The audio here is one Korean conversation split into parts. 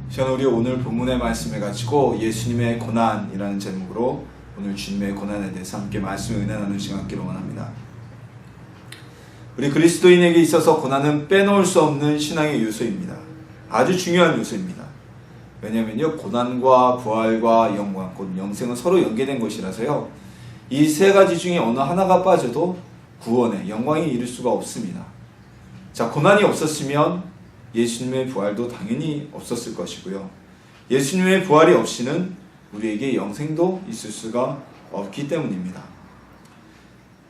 저는 우리 오늘 본문의 말씀을 가지고 예수님의 고난이라는 제목으로 오늘 주님의 고난에 대해서 함께 말씀을 은혜 나누는 시간 갖기를 원합니다. 우리 그리스도인에게 있어서 고난은 빼놓을 수 없는 신앙의 요소입니다. 아주 중요한 요소입니다. 왜냐하면요, 고난과 부활과 영광, 곧 영생은 서로 연계된 것이라서요, 이 세 가지 중에 어느 하나가 빠져도 구원에 영광에 이를 수가 없습니다. 자, 고난이 없었으면 예수님의 부활도 당연히 없었을 것이고요, 예수님의 부활이 없이는 우리에게 영생도 있을 수가 없기 때문입니다.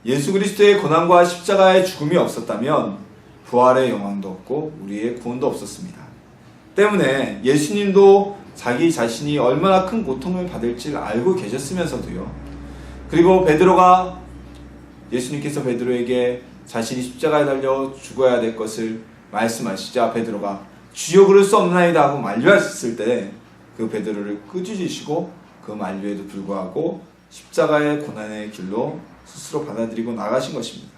예수 그리스도의 고난과 십자가의 죽음이 없었다면 부활의 영광도 없고 우리의 구원도 없었습니다. 때문에 예수님도 자기 자신이 얼마나 큰 고통을 받을지 알고 계셨으면서도요, 그리고 베드로가 예수님께서 베드로에게 자신이 십자가에 달려 죽어야 될 것을 말씀하시자 베드로가 주여 그럴 수 없나이다 하고 만류하셨을 때 그 베드로를 꾸짖으시고 그 만류에도 불구하고 십자가의 고난의 길로 스스로 받아들이고 나가신 것입니다.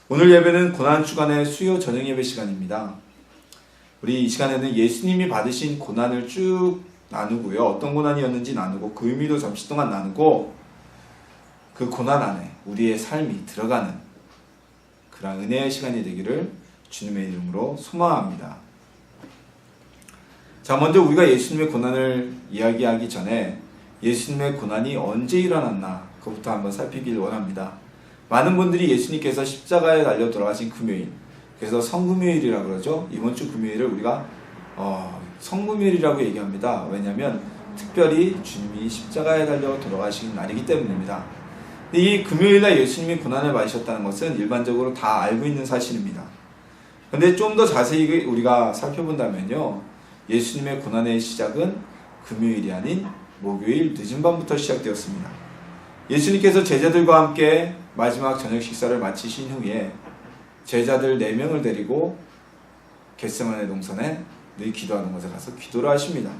오늘 예배는 고난주간의 수요 저녁 예배 시간입니다. 우리 이 시간에는 예수님이 받으신 고난을 쭉 나누고요, 어떤 고난이었는지 나누고 그 의미도 잠시 동안 나누고 그 고난 안에 우리의 삶이 들어가는 그런 은혜의 시간이 되기를 주님의 이름으로 소망합니다. 자, 먼저 우리가 예수님의 고난을 이야기하기 전에 예수님의 고난이 언제 일어났나 그것부터 한번 살피길 원합니다. 많은 분들이 예수님께서 십자가에 달려 돌아가신 금요일, 그래서 성금요일이라고 그러죠. 이번 주 금요일을 우리가 성금요일이라고 얘기합니다. 왜냐하면 특별히 주님이 십자가에 달려 돌아가신 날이기 때문입니다. 이 금요일날 예수님이 고난을 받으셨다는 것은 일반적으로 다 알고 있는 사실입니다. 그런데 좀 더 자세히 우리가 살펴본다면요, 예수님의 고난의 시작은 금요일이 아닌 목요일 늦은 밤부터 시작되었습니다. 예수님께서 제자들과 함께 마지막 저녁 식사를 마치신 후에 제자들 4명을 데리고 겟세마네 동산에 늘 기도하는 곳에 가서 기도를 하십니다.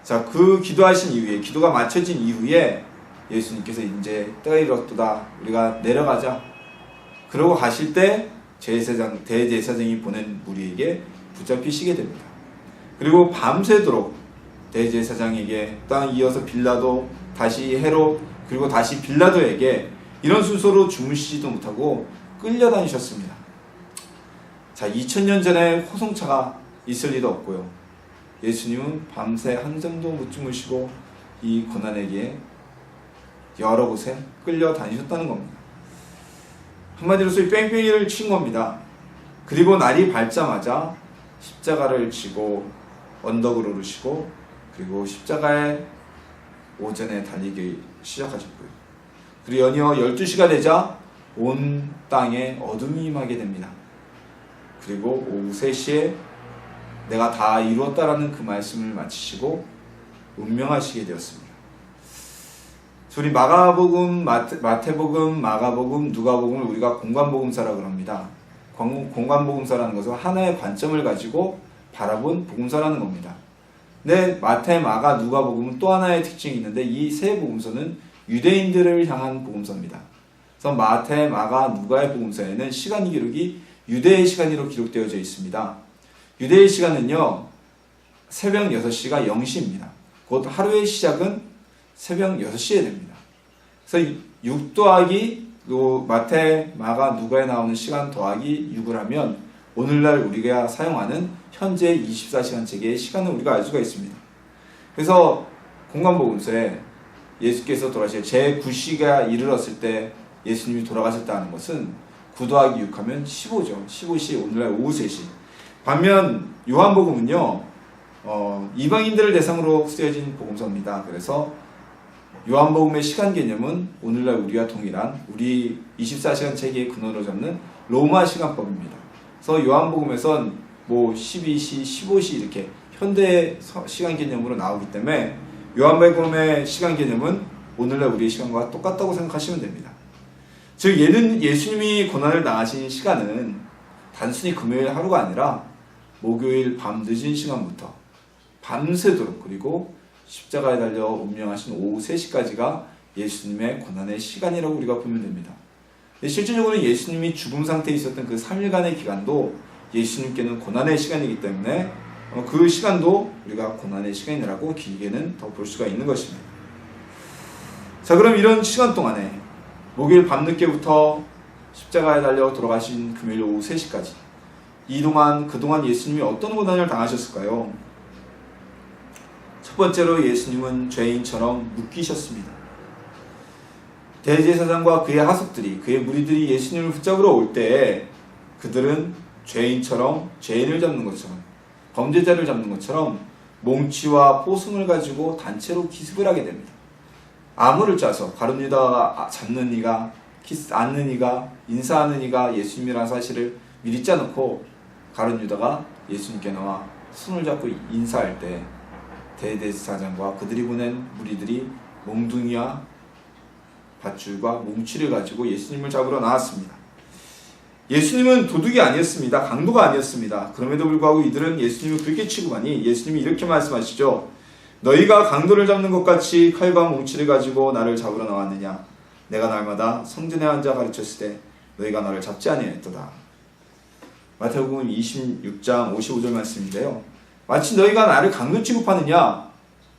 자, 그 기도하신 이후에, 기도가 마쳐진 이후에 예수님께서 이제 때가 이렇도다, 우리가 내려가자. 그러고 가실 때 대제사장이 보낸 무리에게 붙잡히시게 됩니다. 그리고 밤새도록 대제사장에게 또 이어서 빌라도, 다시 헤롯, 그리고 다시 빌라도에게 이런 순서로 주무시지도 못하고 끌려다니셨습니다. 자, 2000년 전에 호송차가 있을 리도 없고요, 예수님은 밤새 한잠도 못 주무시고 이 고난에게 여러 곳에 끌려다니셨다는 겁니다. 한마디로 소위 뺑뺑이를 친 겁니다. 그리고 날이 밝자마자 십자가를 지고 언덕으로 오르시고, 그리고 십자가에 오전에 달리기 시작하셨고요. 그리고 연이어 12시가 되자 온 땅에 어둠이 임하게 됩니다. 그리고 오후 3시에 내가 다 이루었다라는 그 말씀을 마치시고 운명하시게 되었습니다. 우리 마가복음, 마태복음, 마가복음, 누가복음을 우리가 공관복음서라고 합니다. 공관복음서라는 것은 하나의 관점을 가지고 바라본 복음서라는 겁니다. 근데 마태, 마가, 누가복음은 또 하나의 특징이 있는데 이 세 복음서는 유대인들을 향한 복음서입니다. 그래서 마태, 마가, 누가의 복음서에는 시간 기록이 유대의 시간으로 기록되어져 있습니다. 유대의 시간은요, 새벽 6시가 0시입니다. 곧 하루의 시작은 새벽 6시에 됩니다. 그래서 6 더하기 마태, 마가, 누가에 나오는 시간 더하기 6을 하면 오늘날 우리가 사용하는 현재 24시간 체계의 시간을 우리가 알 수가 있습니다. 그래서 공관복음서에 예수께서 돌아가실 제9시가 이르렀을 때 예수님이 돌아가셨다는 것은 9 더하기 6 하면 15죠. 15시, 오늘날 오후 3시. 반면 요한복음은요, 이방인들을 대상으로 쓰여진 복음서입니다. 그래서 요한복음의 시간 개념은 오늘날 우리와 동일한 우리 24시간 체계의 근원으로 잡는 로마 시간법입니다. 그래서 요한복음에선 12시, 15시 이렇게 현대 시간 개념으로 나오기 때문에 요한복음의 시간 개념은 오늘날 우리의 시간과 똑같다고 생각하시면 됩니다. 즉, 얘는 예수님이 고난을 당하신 시간은 단순히 금요일 하루가 아니라 목요일 밤 늦은 시간부터 밤새도록, 그리고 십자가에 달려 운명하신 오후 3시까지가 예수님의 고난의 시간이라고 우리가 보면 됩니다. 실질적으로 예수님이 죽음 상태에 있었던 그 3일간의 기간도 예수님께는 고난의 시간이기 때문에 그 시간도 우리가 고난의 시간이라고 길게는 더 볼 수가 있는 것입니다. 자, 그럼 이런 시간 동안에 목요일 밤늦게부터 십자가에 달려 돌아가신 금요일 오후 3시까지 그동안 예수님이 어떤 고난을 당하셨을까요? 첫 번째로 예수님은 죄인처럼 묶이셨습니다. 대제사장과 그의 하속들이, 그의 무리들이 예수님을 붙잡으러 올 때에 그들은 죄인처럼, 죄인을 잡는 것처럼, 범죄자를 잡는 것처럼 몽치와 포승을 가지고 단체로 기습을 하게 됩니다. 암호를 짜서 가룟 유다가 잡는 이가, 앉는 이가, 인사하는 이가 예수님이라는 사실을 미리 짜놓고 가룟 유다가 예수님께 나와 손을 잡고 인사할 때 대제사장과 그들이 보낸 무리들이 몽둥이와 밧줄과 몽치를 가지고 예수님을 잡으러 나왔습니다. 예수님은 도둑이 아니었습니다. 강도가 아니었습니다. 그럼에도 불구하고 이들은 예수님을 그렇게 취급하니 예수님이 이렇게 말씀하시죠. 너희가 강도를 잡는 것 같이 칼과 몽치를 가지고 나를 잡으러 나왔느냐? 내가 날마다 성전에 앉아 가르쳤을 때 너희가 나를 잡지 아니하였도다. 마태복음 26장 55절 말씀인데요. 마치 너희가 나를 강도 취급하느냐?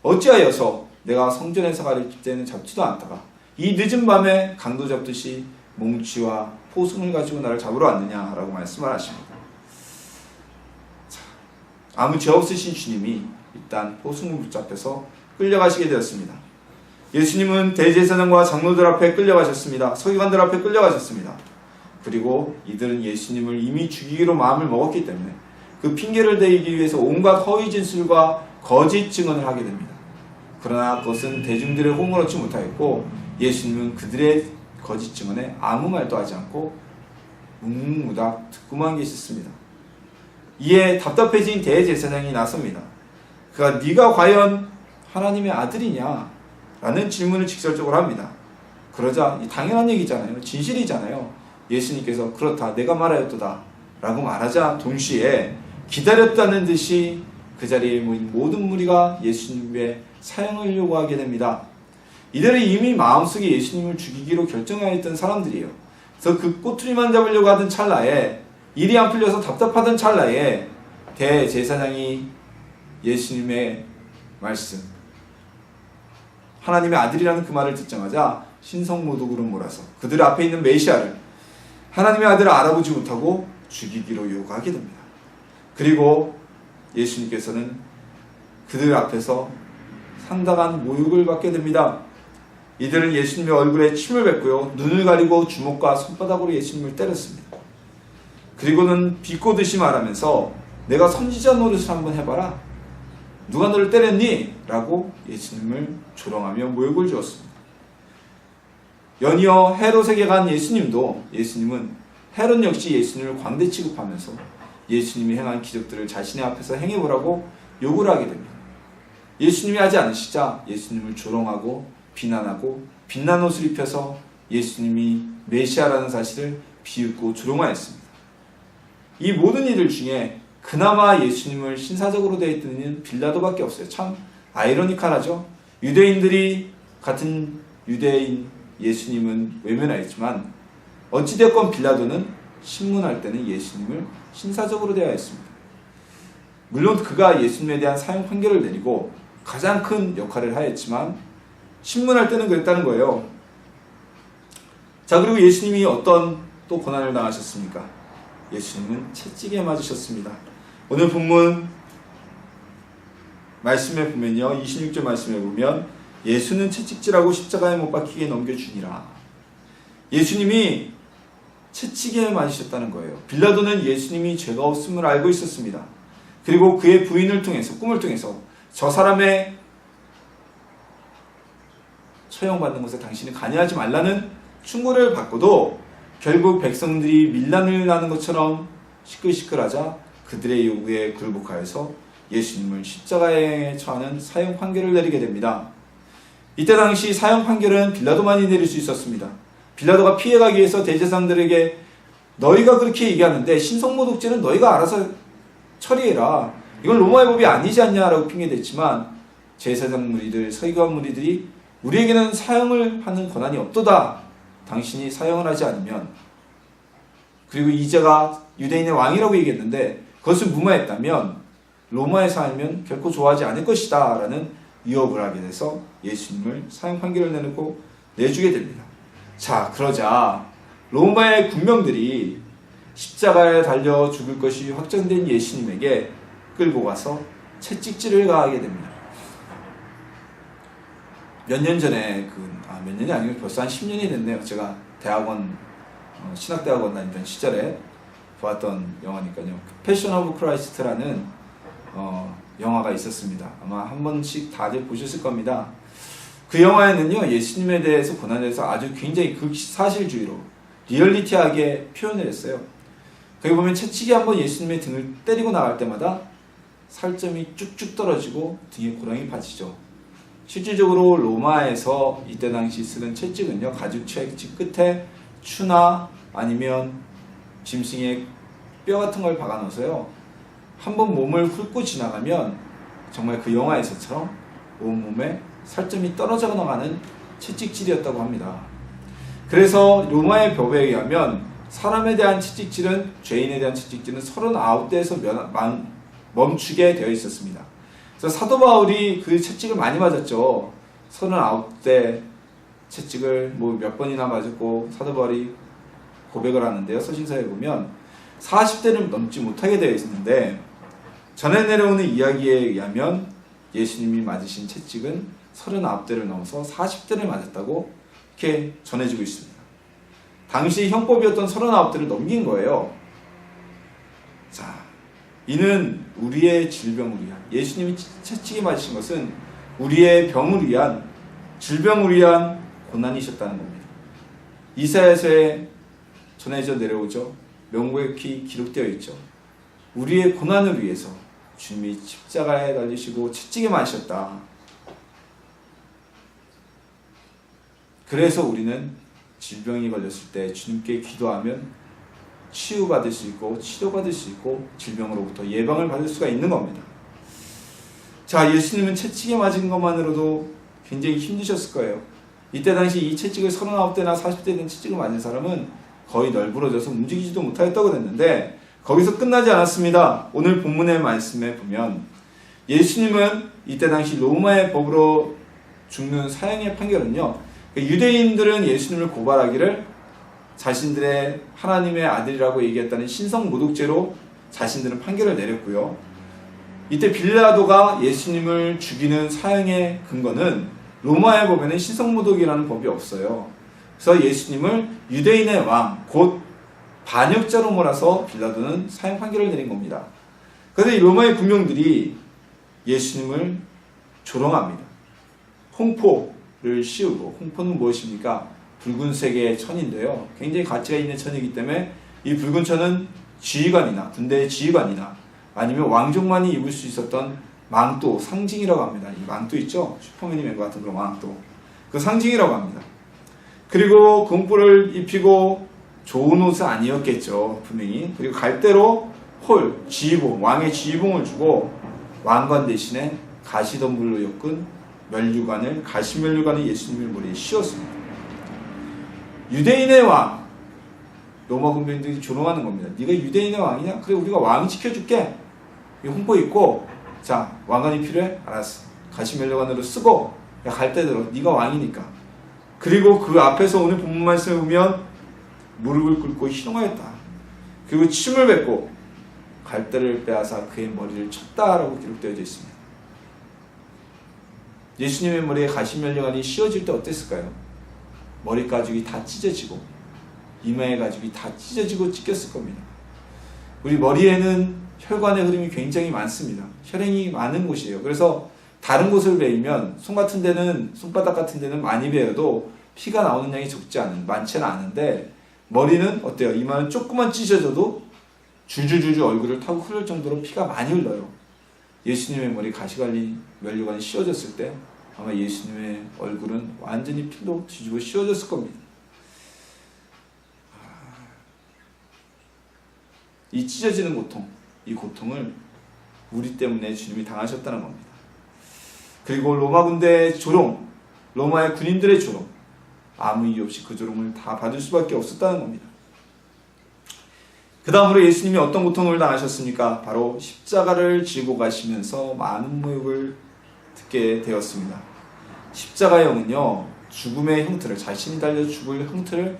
어찌하여서 내가 성전에서 가르칠 때는 잡지도 않다가 이 늦은 밤에 강도 잡듯이 몽치와 포승을 가지고 나를 잡으러 왔느냐라고 말씀을 하십니다. 자, 아무 죄 없으신 주님이 일단 포승을 붙잡혀서 끌려가시게 되었습니다. 예수님은 대제사장과 장로들 앞에 끌려가셨습니다. 서기관들 앞에 끌려가셨습니다. 그리고 이들은 예수님을 이미 죽이기로 마음을 먹었기 때문에 그 핑계를 대기 위해서 온갖 허위 진술과 거짓 증언을 하게 됩니다. 그러나 그것은 대중들의 호응을 얻지 못하였고 예수님은 그들의 거짓 증언에 아무 말도 하지 않고 묵묵무답 듣고만 계셨습니다. 이에 답답해진 대제사장이 나섭니다. 그가 네가 과연 하나님의 아들이냐? 라는 질문을 직설적으로 합니다. 그러자 당연한 얘기잖아요. 진실이잖아요. 예수님께서 그렇다 내가 말하였도다 라고 말하자 동시에 기다렸다는 듯이 그 자리에 모인 모든 무리가 예수님의 사형을 요구하게 됩니다. 이들은 이미 마음속에 예수님을 죽이기로 결정하였던 사람들이에요. 그래서 그 꼬투리만 잡으려고 하던 찰나에, 일이 안 풀려서 답답하던 찰나에 대제사장이 예수님의 말씀, 하나님의 아들이라는 그 말을 듣자마자 신성모독으로 몰아서 그들 앞에 있는 메시아를, 하나님의 아들을 알아보지 못하고 죽이기로 요구하게 됩니다. 그리고 예수님께서는 그들 앞에서 상당한 모욕을 받게 됩니다. 이들은 예수님의 얼굴에 침을 뱉고요, 눈을 가리고 주먹과 손바닥으로 예수님을 때렸습니다. 그리고는 비꼬듯이 말하면서 내가 선지자 노릇을 한번 해봐라. 누가 너를 때렸니? 라고 예수님을 조롱하며 모욕을 주었습니다. 연이어 헤롯에게 간 예수님은 헤롯 역시 예수님을 광대 취급하면서 예수님이 행한 기적들을 자신의 앞에서 행해보라고 요구를 하게 됩니다. 예수님이 하지 않으시자 예수님을 조롱하고 비난하고 빛난 옷을 입혀서 예수님이 메시아라는 사실을 비웃고 조롱하였습니다. 이 모든 일들 중에 그나마 예수님을 신사적으로 대했던 이는 빌라도밖에 없어요. 참 아이러니컬하죠. 유대인들이 같은 유대인 예수님은 외면하였지만 어찌되었건 빌라도는 신문할 때는 예수님을 신사적으로 대하였습니다. 물론 그가 예수님에 대한 사형 판결을 내리고 가장 큰 역할을 하였지만 신문할 때는 그랬다는 거예요. 자, 그리고 예수님이 어떤 또 고난을 당하셨습니까? 예수님은 채찍에 맞으셨습니다. 오늘 본문 말씀에 보면요, 26절 말씀에 보면 예수는 채찍질하고 십자가에 못 박히게 넘겨주니라. 예수님이 채찍에 맞으셨다는 거예요. 빌라도는 예수님이 죄가 없음을 알고 있었습니다. 그리고 그의 부인을 통해서, 꿈을 통해서 저 사람의 처형받는 것에 당신이 관여하지 말라는 충고를 받고도 결국 백성들이 밀란을 나는 것처럼 시끌시끌하자 그들의 요구에 굴복하여서 예수님을 십자가에 처하는 사형 판결을 내리게 됩니다. 이때 당시 사형 판결은 빌라도만이 내릴 수 있었습니다. 빌라도가 피해가기 위해서 대제사장들에게 너희가 그렇게 얘기하는데 신성모독죄는 너희가 알아서 처리해라. 이건 로마의 법이 아니지 않냐라고 핑계댔지만 제사장 무리들, 서기관 무리들이 우리에게는 사형을 하는 권한이 없도다. 당신이 사형을 하지 않으면, 그리고 이제가 유대인의 왕이라고 얘기했는데 그것을 무마했다면 로마에 살면 결코 좋아하지 않을 것이다 라는 위협을 하게 돼서 예수님을 사형 판결을 내주게 됩니다. 자, 그러자 로마의 군병들이 십자가에 달려 죽을 것이 확정된 예수님에게 끌고 가서 채찍질을 가하게 됩니다. 몇 년 전에 몇 년이 아니고 벌써 한 10년이 됐네요. 제가 대학원 신학대학원 다니던 시절에 보았던 영화니까요. 패션 오브 크라이스트라는 영화가 있었습니다. 아마 한 번씩 다들 보셨을 겁니다. 그 영화에는요, 예수님에 대해서 고난에 대해서 아주 굉장히 극사실주의로 리얼리티하게 표현을 했어요. 거기 보면 채찍이 한번 예수님의 등을 때리고 나갈 때마다 살점이 쭉쭉 떨어지고 등에 고랑이 파지죠. 실질적으로 로마에서 이때 당시 쓰는 채찍은요, 가죽 채찍 끝에 추나 아니면 짐승의 뼈 같은 걸 박아 넣어서요, 한번 몸을 훑고 지나가면 정말 그 영화에서처럼 온몸에 살점이 떨어져 나가는 채찍질이었다고 합니다. 그래서 로마의 법에 의하면 사람에 대한 채찍질은, 죄인에 대한 채찍질은 39대에서 멈추게 되어 있었습니다. 그래서 사도 바울이 그 채찍을 많이 맞았죠. 39대 채찍을 몇 번이나 맞았고, 사도 바울이 고백을 하는데요. 서신서에 보면 40대를 넘지 못하게 되어 있는데, 전해 내려오는 이야기에 의하면 예수님이 맞으신 채찍은 39대를 넘어서 40대를 맞았다고 이렇게 전해지고 있습니다. 당시 형법이었던 39대를 넘긴 거예요. 자, 이는 우리의 질병을 위한, 예수님이 채찍에 맞으신 것은 우리의 병을 위한, 질병을 위한 고난이셨다는 겁니다. 이사야서에 전해져 내려오죠. 명백히 기록되어 있죠. 우리의 고난을 위해서 주님이 십자가에 달리시고 채찍에 맞으셨다. 그래서 우리는 질병이 걸렸을 때 주님께 기도하면 치유받을 수 있고 치료받을 수 있고 질병으로부터 예방을 받을 수가 있는 겁니다. 자, 예수님은 채찍에 맞은 것만으로도 굉장히 힘드셨을 거예요. 이때 당시 이 채찍을 39대나 40대 된 채찍을 맞은 사람은 거의 널브러져서 움직이지도 못하겠다고 그랬는데, 거기서 끝나지 않았습니다. 오늘 본문의 말씀에 보면 예수님은 이때 당시 로마의 법으로 죽는 사형의 판결은요, 유대인들은 예수님을 고발하기를 자신들의 하나님의 아들이라고 얘기했다는 신성모독죄로 자신들은 판결을 내렸고요. 이때 빌라도가 예수님을 죽이는 사형의 근거는 로마의 법에는 신성모독이라는 법이 없어요. 그래서 예수님을 유대인의 왕, 곧 반역자로 몰아서 빌라도는 사형 판결을 내린 겁니다. 그런데 로마의 군병들이 예수님을 조롱합니다. 홍포를 씌우고, 홍포는 무엇입니까? 붉은색의 천인데요, 굉장히 가치가 있는 천이기 때문에 이 붉은 천은 지휘관이나 군대의 지휘관이나 아니면 왕족만이 입을 수 있었던 망토, 상징이라고 합니다. 이 망토 있죠? 슈퍼맨이 맨 것 같은 그런 망토, 그 상징이라고 합니다. 그리고 금뿔을 입히고, 좋은 옷은 아니었겠죠, 분명히. 그리고 갈대로 지휘봉, 왕의 지휘봉을 주고 왕관 대신에 가시덤불로 엮은 면류관을, 가시면류관을 예수님의 머리에 씌웠습니다. 유대인의 왕, 로마 군병들이 조롱하는 겁니다. 네가 유대인의 왕이냐? 그래, 우리가 왕 지켜줄게. 이 홍보 있고, 자, 왕관이 필요해? 알았어. 가시면류관으로 쓰고, 야, 갈대 들어. 네가 왕이니까. 그리고 그 앞에서 오늘 본문 말씀을 보면 무릎을 꿇고 희롱하였다. 그리고 침을 뱉고 갈대를 빼앗아 그의 머리를 쳤다라고 기록되어 있습니다. 예수님의 머리에 가시면류관이 씌워질 때 어땠을까요? 머리 가죽이 다 찢어지고 이마의 가죽이 다 찢어지고 찢겼을 겁니다. 우리 머리에는 혈관의 흐름이 굉장히 많습니다. 혈행이 많은 곳이에요. 그래서 다른 곳을 베이면 손바닥 같은 데는 많이 베어도 피가 나오는 양이 많지는 않은데, 머리는 어때요? 이마는 조금만 찢어져도 줄줄줄줄 얼굴을 타고 흐를 정도로 피가 많이 흘러요. 예수님의 머리 면류관이 씌워졌을 때 아마 예수님의 얼굴은 완전히 피로 뒤집어 씌워졌을 겁니다. 이 찢어지는 고통, 이 고통을 우리 때문에 주님이 당하셨다는 겁니다. 그리고 로마 군대의 조롱, 로마의 군인들의 조롱, 아무 이유 없이 그 조롱을 다 받을 수밖에 없었다는 겁니다. 그 다음으로 예수님이 어떤 고통을 당하셨습니까? 바로 십자가를 지고 가시면서 많은 모욕을 듣게 되었습니다. 십자가의 영은요, 죽음의 형틀을, 자신이 달려 죽을 형틀을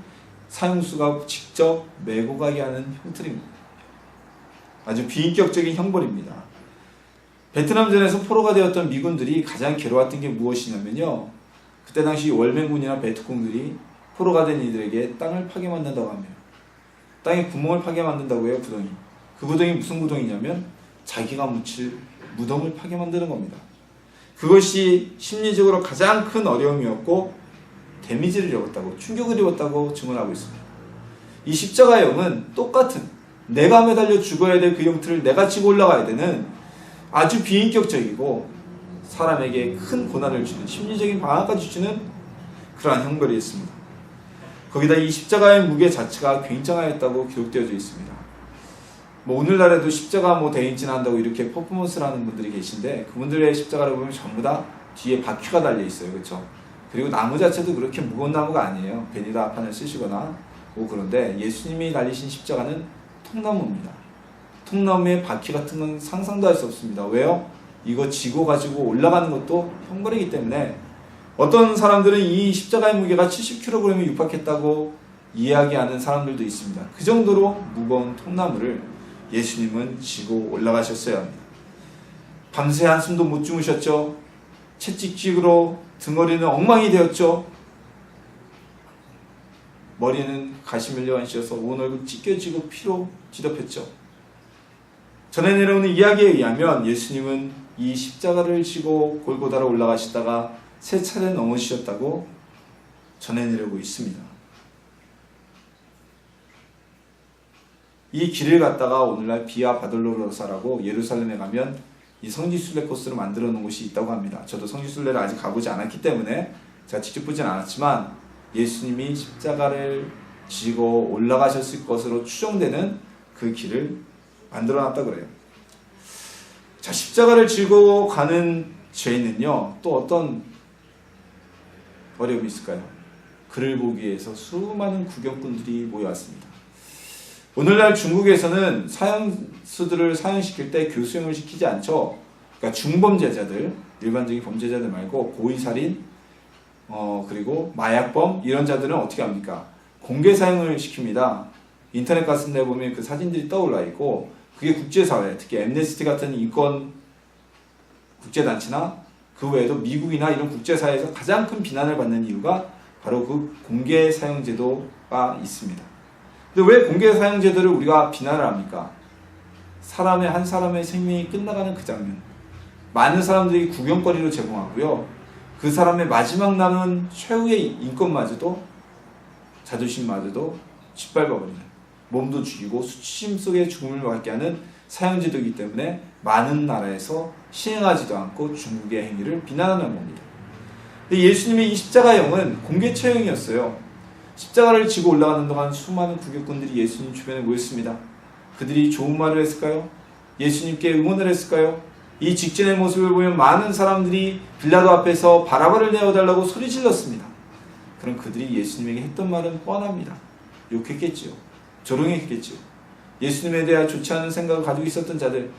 사형수가 직접 메고 가게 하는 형틀입니다. 아주 비인격적인 형벌입니다. 베트남전에서 포로가 되었던 미군들이 가장 괴로웠던 게 무엇이냐면요, 그때 당시 월맹군이나 베트콩들이 포로가 된 이들에게 땅을 파게 만든다고 합니다. 땅에 구멍을 파게 만든다고 해요, 구덩이. 그 구덩이 무슨 구덩이냐면 자기가 묻힐 무덤을 파게 만드는 겁니다. 그것이 심리적으로 가장 큰 어려움이었고 데미지를 입었다고, 충격을 입었다고 증언하고 있습니다. 이 십자가의 영은 똑같은, 내가 매달려 죽어야 될 그 형틀을 내가 지고 올라가야 되는 아주 비인격적이고 사람에게 큰 고난을 주는, 심리적인 방황까지 주는 그러한 형벌이었습니다. 거기다 이 십자가의 무게 자체가 굉장하였다고 기록되어져 있습니다. 오늘날에도 십자가 대인진 한다고 이렇게 퍼포먼스를 하는 분들이 계신데, 그분들의 십자가를 보면 전부 다 뒤에 바퀴가 달려 있어요. 그렇죠? 그리고 나무 자체도 그렇게 무거운 나무가 아니에요. 베니다판을 쓰시거나 그런데 예수님이 달리신 십자가는 통나무입니다. 통나무에 바퀴 같은 건 상상도 할 수 없습니다. 왜요? 이거 지고 가지고 올라가는 것도 형벌이기 때문에 어떤 사람들은 이 십자가의 무게가 70kg에 육박했다고 이야기하는 사람들도 있습니다. 그 정도로 무거운 통나무를 예수님은 지고 올라가셨어야 합니다. 밤새 한숨도 못 주무셨죠. 채찍질로 등허리는 엉망이 되었죠. 머리는 가시 밀려간 씌어서 온 얼굴 찢겨지고 피로 뒤덮였죠. 전해 내려오는 이야기에 의하면 예수님은 이 십자가를 지고 골고다로 올라가시다가 3차례 넘어지셨다고 전해 내려오고 있습니다. 이 길을 갔다가 오늘날 비아 바돌로로사라고 예루살렘에 가면 이 성지순례 코스로 만들어 놓은 곳이 있다고 합니다. 저도 성지순례를 아직 가보지 않았기 때문에 제가 직접 보진 않았지만 예수님이 십자가를 지고 올라가셨을 것으로 추정되는 그 길을 만들어 놨다 그래요. 자, 십자가를 지고 가는 죄인은요, 또 어떤 어려움이 있을까요? 그를 보기 위해서 수많은 구경꾼들이 모여왔습니다. 오늘날 중국에서는 사형수들을 사형시킬 때 교수형을 시키지 않죠. 그러니까 중범죄자들, 일반적인 범죄자들 말고 고의살인, 그리고 마약범 이런 자들은 어떻게 합니까? 공개 사형을 시킵니다. 인터넷 같은 데 보면 그 사진들이 떠올라 있고, 그게 국제사회, 특히 엠네스티 같은 인권 국제단체나 그 외에도 미국이나 이런 국제사회에서 가장 큰 비난을 받는 이유가 바로 그 공개 사형 제도가 있습니다. 근데 왜 공개 사형 제도를 우리가 비난을 합니까? 한 사람의 생명이 끝나가는 그 장면, 많은 사람들이 구경거리로 제공하고요, 그 사람의 마지막 남은 최후의 인권마저도, 자존심마저도 짓밟아버리는, 몸도 죽이고 수치심 속에 죽음을 맞게 하는 사형제도이기 때문에 많은 나라에서 시행하지도 않고 중국의 행위를 비난하는 겁니다. 근데 예수님의 이 십자가형은 공개 처형이었어요. 십자가를 지고 올라가는 동안 수많은 구경꾼들이 예수님 주변에 모였습니다. 그들이 좋은 말을 했을까요? 예수님께 응원을 했을까요? 이 직전의 모습을 보면 많은 사람들이 빌라도 앞에서 바라바를 내어달라고 소리 질렀습니다. 그럼 그들이 예수님에게 했던 말은 뻔합니다. 욕했겠지요. 조롱했겠지요. 예수님에 대한 좋지 않은 생각을 가지고 있었던 자들,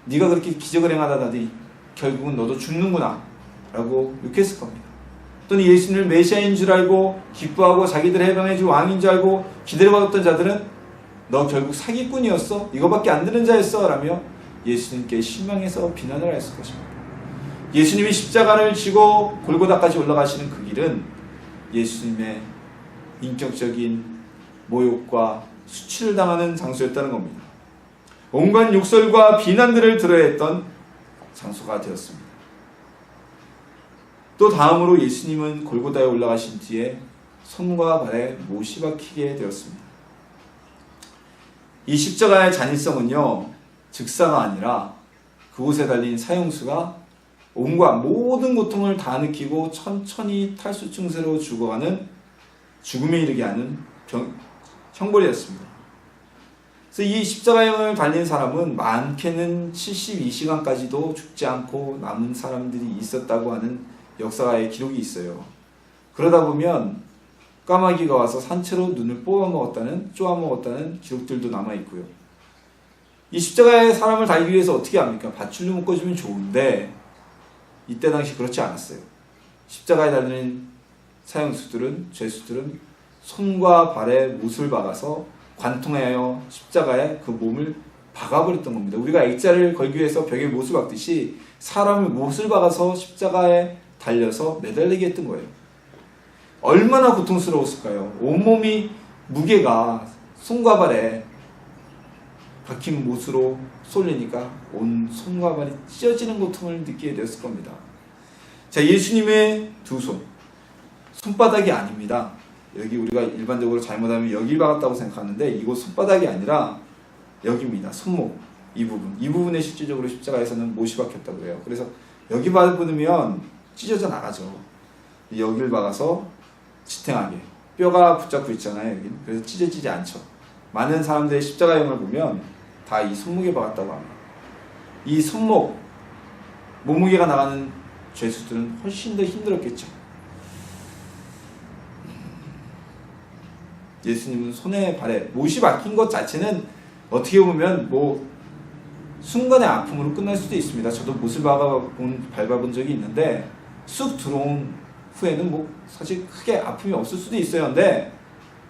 네가 그렇게 기적을 행하다더니 결국은 너도 죽는구나 라고 욕했을 겁니다. 또는 예수님을 메시아인 줄 알고 기뻐하고 자기들을 해방해줄 왕인 줄 알고 기다려봤던 자들은 너 결국 사기꾼이었어? 이거밖에 안 되는 자였어? 라며 예수님께 실망해서 비난을 했을 것입니다. 예수님이 십자가를 지고 골고다까지 올라가시는 그 길은 예수님의 인격적인 모욕과 수치를 당하는 장소였다는 겁니다. 온갖 욕설과 비난들을 들어야 했던 장소가 되었습니다. 또 다음으로 예수님은 골고다에 올라가신 뒤에 손과 발에 못이 박히게 되었습니다. 이 십자가의 잔인성은요, 즉사가 아니라 그곳에 달린 사형수가 온갖 모든 고통을 다 느끼고 천천히 탈수 증세로 죽어가는, 죽음에 이르게 하는 형벌이었습니다. 그래서 이 십자가형을 달린 사람은 많게는 72시간까지도 죽지 않고 남은 사람들이 있었다고 하는 역사의 기록이 있어요. 그러다 보면 까마귀가 와서 산채로 눈을 쪼아먹었다는 기록들도 남아있고요. 이 십자가에 사람을 달기 위해서 어떻게 합니까? 밧줄로 묶어주면 좋은데 이때 당시 그렇지 않았어요. 십자가에 달리는 죄수들은 손과 발에 못을 박아서 관통하여 십자가에 그 몸을 박아버렸던 겁니다. 우리가 액자를 걸기 위해서 벽에 못을 박듯이 사람을 못을 박아서 십자가에 달려서 매달리게 했던 거예요. 얼마나 고통스러웠을까요? 온몸이 무게가 손과 발에 박힌 못으로 쏠리니까 온 손과 발이 찢어지는 고통을 느끼게 되었을 겁니다. 자, 예수님의 두 손바닥이 아닙니다. 여기 우리가 일반적으로 잘못하면 여기 박았다고 생각하는데 이곳 손바닥이 아니라 여기입니다. 손목, 이 부분에 실질적으로 십자가에서는 못이 박혔다고 해요. 그래서 여기 밟으면 찢어져 나가죠. 여기를 박아서 지탱하게 뼈가 붙잡고 있잖아요. 여기. 그래서 찢어지지 않죠. 많은 사람들의 십자가형을 보면 다 이 손목에 박았다고 합니다. 이 손목, 몸무게가 나가는 죄수들은 훨씬 더 힘들었겠죠. 예수님은 손에 발에 못이 박힌 것 자체는 어떻게 보면 순간의 아픔으로 끝날 수도 있습니다. 저도 못을 밟아본 적이 있는데 쑥 들어온 후에는 사실 크게 아픔이 없을 수도 있어요. 근데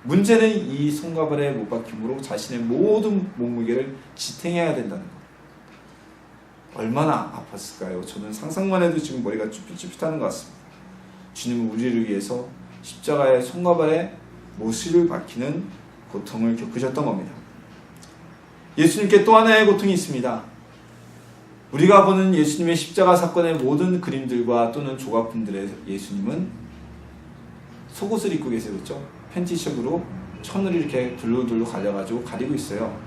문제는 이 손과 발에 못 박힘으로 자신의 모든 몸무게를 지탱해야 된다는 것. 얼마나 아팠을까요? 저는 상상만 해도 지금 머리가 쭈삣쭈삣하는 것 같습니다. 주님은 우리를 위해서 십자가에 손과 발에 못을 박히는 고통을 겪으셨던 겁니다. 예수님께 또 하나의 고통이 있습니다. 우리가 보는 예수님의 십자가 사건의 모든 그림들과 또는 조각품들의 예수님은 속옷을 입고 계세요. 그렇죠? 팬티셔츠로 천을 이렇게 둘로 갈려가지고 가리고 있어요.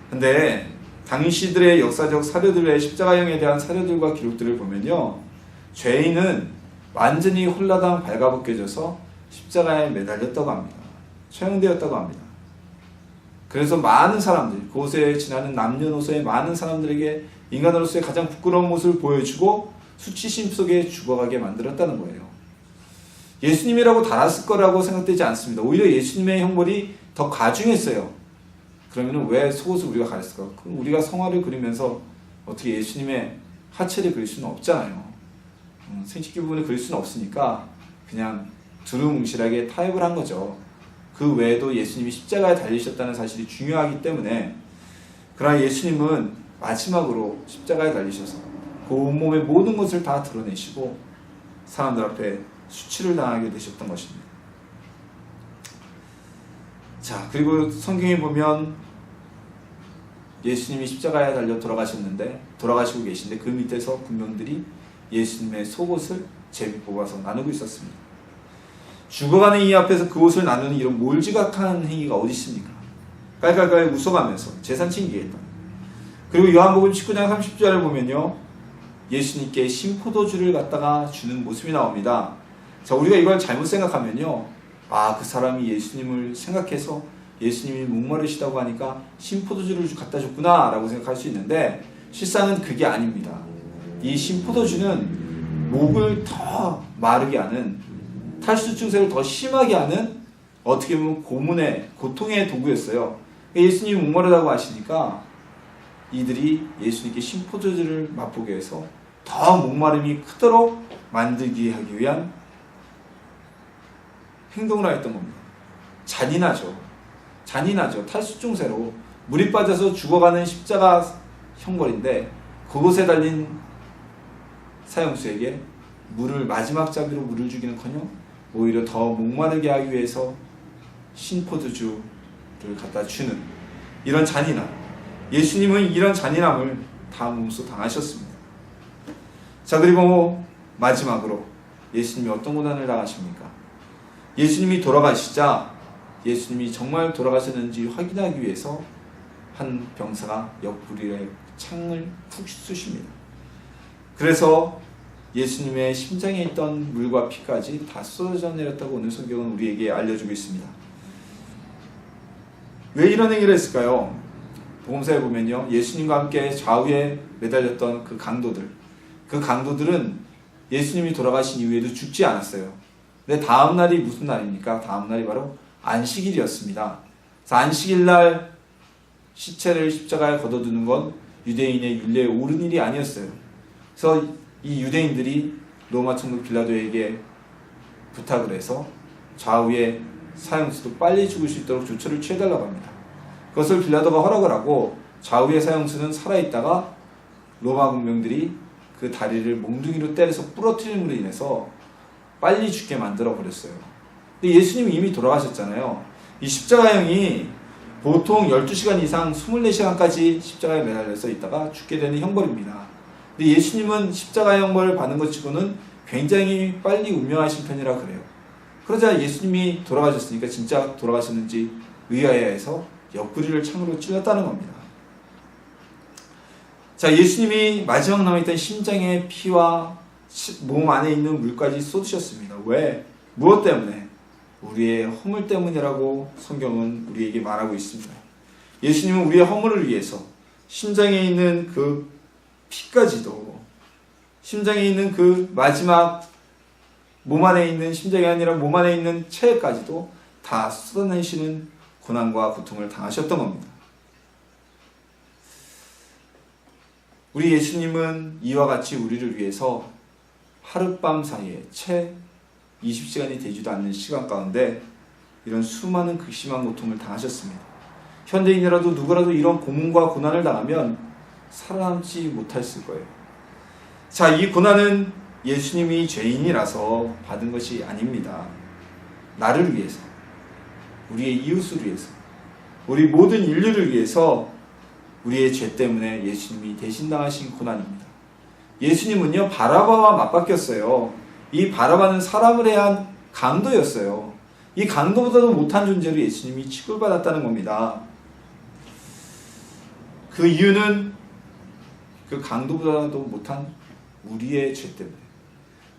근데 당시들의 역사적 사료들의 십자가형에 대한 사료들과 기록들을 보면요, 죄인은 완전히 홀라당 발가벗겨져서 십자가에 매달렸다고 합니다. 처형되었다고 합니다. 그래서 많은 사람들, 그곳에 지나는 남녀노소의 많은 사람들에게 인간으로서의 가장 부끄러운 모습을 보여주고 수치심 속에 죽어가게 만들었다는 거예요. 예수님이라고 달았을 거라고 생각되지 않습니다. 오히려 예수님의 형벌이 더 가중했어요. 그러면 왜 속옷을 우리가 가렸을까? 그럼 우리가 성화를 그리면서 어떻게 예수님의 하체를 그릴 수는 없잖아요. 생식기 부분을 그릴 수는 없으니까 그냥 두루뭉실하게 타협을 한 거죠. 그 외에도 예수님이 십자가에 달리셨다는 사실이 중요하기 때문에. 그러나 예수님은 마지막으로 십자가에 달리셔서 그 온몸의 모든 것을 다 드러내시고 사람들 앞에 수치를 당하게 되셨던 것입니다. 자, 그리고 성경에 보면 예수님이 십자가에 달려 돌아가시고 계신데 그 밑에서 군병들이 예수님의 속옷을 제비 뽑아서 나누고 있었습니다. 죽어가는 이 앞에서 그 옷을 나누는 이런 몰지각한 행위가 어디 있습니까? 깔깔깔 웃어가면서 재산 챙기겠다. 그리고 요한복음 19장 30절을 보면요, 예수님께 신포도주를 갖다가 주는 모습이 나옵니다. 자, 우리가 이걸 잘못 생각하면요, 그 사람이 예수님을 생각해서 예수님이 목마르시다고 하니까 신포도주를 갖다 줬구나 라고 생각할 수 있는데 실상은 그게 아닙니다. 이 신포도주는 목을 더 마르게 하는, 탈수 증세를 더 심하게 하는, 어떻게 보면 고통의 도구였어요. 예수님이 목마르다고 하시니까 이들이 예수님께 신포도주를 맛보게 해서 더 목마름이 크도록 만들기 하기 위한 행동을 하였던 겁니다. 잔인하죠. 탈수 증세로 물이 빠져서 죽어가는 십자가 형벌인데 그곳에 달린 사형수에게 마지막 자비로 물을 주기는커녕 오히려 더 목마르게 하기 위해서 신포도주를 갖다 주는 이런 잔인함. 예수님은 이런 잔인함을 다 몸소 당하셨습니다. 자, 그리고 마지막으로 예수님이 어떤 고난을 당하십니까? 예수님이 돌아가시자 예수님이 정말 돌아가셨는지 확인하기 위해서 한 병사가 옆구리에 창을 푹 쑤십니다. 그래서 예수님의 심장에 있던 물과 피까지 다 쏟아져 내렸다고 오늘 성경은 우리에게 알려주고 있습니다. 왜 이런 행위를 했을까요? 복음서에 보면요, 예수님과 함께 좌우에 매달렸던 그 강도들은 예수님이 돌아가신 이후에도 죽지 않았어요. 근데 다음 날이 무슨 날입니까? 다음 날이 바로 안식일이었습니다. 그래서 안식일 날 시체를 십자가에 걷어두는 건 유대인의 율례에 옳은 일이 아니었어요. 그래서 이 유대인들이 로마 총독 빌라도에게 부탁을 해서 좌우의 사형수도 빨리 죽을 수 있도록 조처를 취해달라고 합니다. 그것을 빌라도가 허락을 하고 좌우의 사형수는 살아있다가 로마 군병들이 그 다리를 몽둥이로 때려서 부러뜨림으로 인해서 빨리 죽게 만들어 버렸어요. 근데 예수님이 이미 돌아가셨잖아요. 이 십자가형이 보통 12시간 이상 24시간까지 십자가에 매달려서 있다가 죽게 되는 형벌입니다. 근데 예수님은 십자가 형벌을 받는 것 치고는 굉장히 빨리 운명하신 편이라 그래요. 그러자 예수님이 돌아가셨으니까 진짜 돌아가셨는지 의아해해서 옆구리를 창으로 찔렀다는 겁니다. 자, 예수님이 마지막 남아있던 심장의 피와 몸 안에 있는 물까지 쏟으셨습니다. 왜? 무엇 때문에? 우리의 허물 때문이라고 성경은 우리에게 말하고 있습니다. 예수님은 우리의 허물을 위해서 심장에 있는 그 피까지도, 심장에 있는 그 마지막 몸 안에 있는, 심장이 아니라 몸 안에 있는 체까지도 다 쏟아내시는 고난과 고통을 당하셨던 겁니다. 우리 예수님은 이와 같이 우리를 위해서 하룻밤 사이에 채 20시간이 되지도 않는 시간 가운데 이런 수많은 극심한 고통을 당하셨습니다. 현대인이라도 누구라도 이런 고문과 고난을 당하면 살아남지 못했을 거예요. 자, 이 고난은 예수님이 죄인이라서 받은 것이 아닙니다. 나를 위해서, 우리의 이웃을 위해서, 우리 모든 인류를 위해서 우리의 죄 때문에 예수님이 대신 당하신 고난입니다. 예수님은요, 바라바와 맞바뀌었어요. 이 바라바는 사람을 해한 강도였어요. 이 강도보다도 못한 존재로 예수님이 취급받았다는 겁니다. 그 이유는 그 강도보다도 못한 우리의 죄 때문에,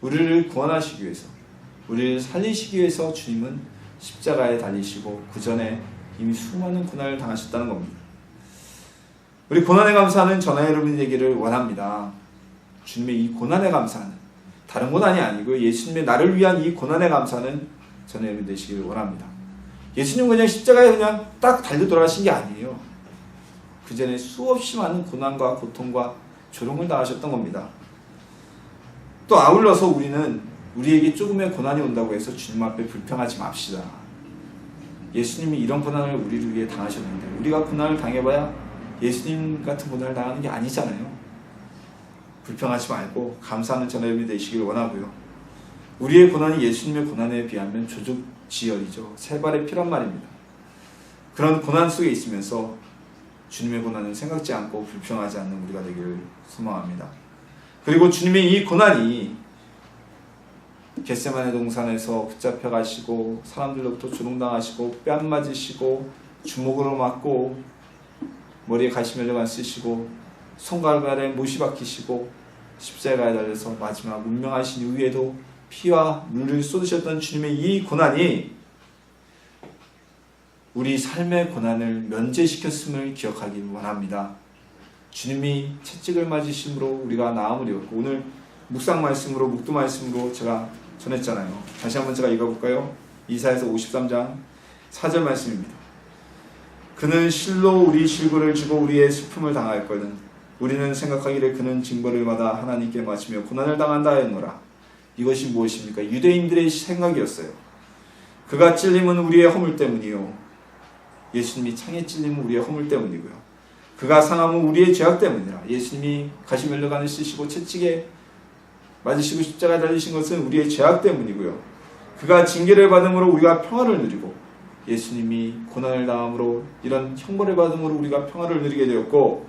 우리를 구원하시기 위해서, 우리를 살리시기 위해서 주님은 십자가에 달리시고 그 전에 이미 수많은 고난을 당하셨다는 겁니다. 우리 고난에 감사하는 저나 여러분이 되기를 원합니다. 주님의 이 고난에 감사하는, 다른 고난이 아니고 예수님의 나를 위한 이 고난에 감사하는 저나 여러분 되시기를 원합니다. 예수님은 그냥 십자가에 그냥 딱 달려 돌아가신 게 아니에요. 그 전에 수없이 많은 고난과 고통과 조롱을 당하셨던 겁니다. 또 아울러서 우리는 우리에게 조금의 고난이 온다고 해서 주님 앞에 불평하지 맙시다. 예수님이 이런 고난을 우리를 위해 당하셨는데 우리가 고난을 당해봐야 예수님 같은 고난을 당하는 게 아니잖아요. 불평하지 말고 감사하는 저나 여러분이 되시길 원하고요. 우리의 고난이 예수님의 고난에 비하면 조족지혈이죠. 세 발의 피란 말입니다. 그런 고난 속에 있으면서 주님의 고난은 생각지 않고 불평하지 않는 우리가 되기를 소망합니다. 그리고 주님의 이 고난이 겟세마네 동산에서 붙잡혀 가시고 사람들로부터 조롱당하시고 뺨 맞으시고 주먹으로 맞고 머리에 가시면류관 쓰시고 손가락에 못이 박히시고 십자가에 달려서 마지막 운명하신 이후에도 피와 물을 쏟으셨던 주님의 이 고난이 우리 삶의 고난을 면제시켰음을 기억하길 원합니다. 주님이 채찍을 맞으심으로 우리가 나음을 입었고, 오늘 묵상 말씀으로, 묵도 말씀으로 제가 전했잖아요. 다시 한번 제가 읽어볼까요? 이사야서 53장 4절 말씀입니다. 그는 실로 우리 실고를 지고 우리의 슬픔을 당하였거든 우리는 생각하기를 그는 징벌을 받아 하나님께 맞으며 고난을 당한다 하였노라. 이것이 무엇입니까? 유대인들의 생각이었어요. 그가 찔림은 우리의 허물 때문이요, 예수님이 창에 찔림은 우리의 허물 때문이고요, 그가 상함은 우리의 죄악 때문이라. 예수님이 가시면류관을 쓰시고 채찍에 맞으시고 십자가에 달리신 것은 우리의 죄악 때문이고요, 그가 징계를 받음으로 우리가 평화를 누리고, 예수님이 고난을 당함으로 이런 형벌을 받음으로 우리가 평화를 누리게 되었고,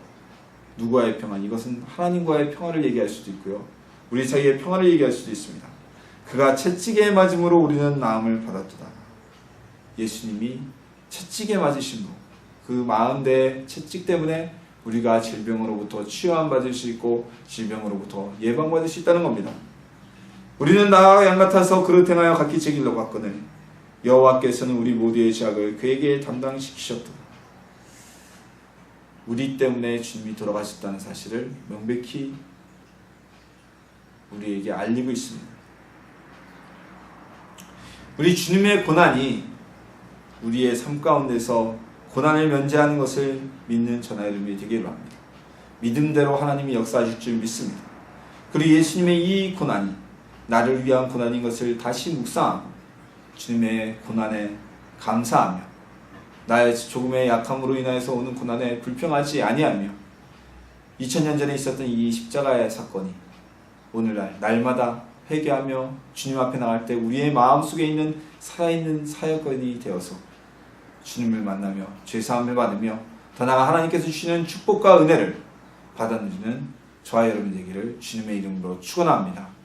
누구와의 평화? 이것은 하나님과의 평화를 얘기할 수도 있고요, 우리 사이의 평화를 얘기할 수도 있습니다. 그가 채찍에 맞음으로 우리는 나음을 받았도다. 예수님이 채찍에 맞으심으로, 그 40대의 채찍 때문에 우리가 질병으로부터 치유함 받을 수 있고 질병으로부터 예방받을 수 있다는 겁니다. 우리는 나와 양 같아서 그릇 행하여 각기 제 길로 갔거늘 여호와께서는 우리 모두의 죄악을 그에게 담당시키셨다. 우리 때문에 주님이 돌아가셨다는 사실을 명백히 우리에게 알리고 있습니다. 우리 주님의 고난이 우리의 삶 가운데서 고난을 면제하는 것을 믿는 저나 여러분이 되기를 합니다. 믿음대로 하나님이 역사하실 줄 믿습니다. 그리고 예수님의 이 고난이 나를 위한 고난인 것을 다시 묵상하고 주님의 고난에 감사하며 나의 조금의 약함으로 인하여서 오는 고난에 불평하지 아니하며 2000년 전에 있었던 이 십자가의 사건이 오늘날 날마다 회개하며 주님 앞에 나갈 때 우리의 마음속에 있는 살아있는 사역권이 되어서 주님을 만나며 죄사함을 받으며 더 나아가 하나님께서 주시는 축복과 은혜를 받아들이는 저와 여러분 되기를 주님의 이름으로 축원합니다.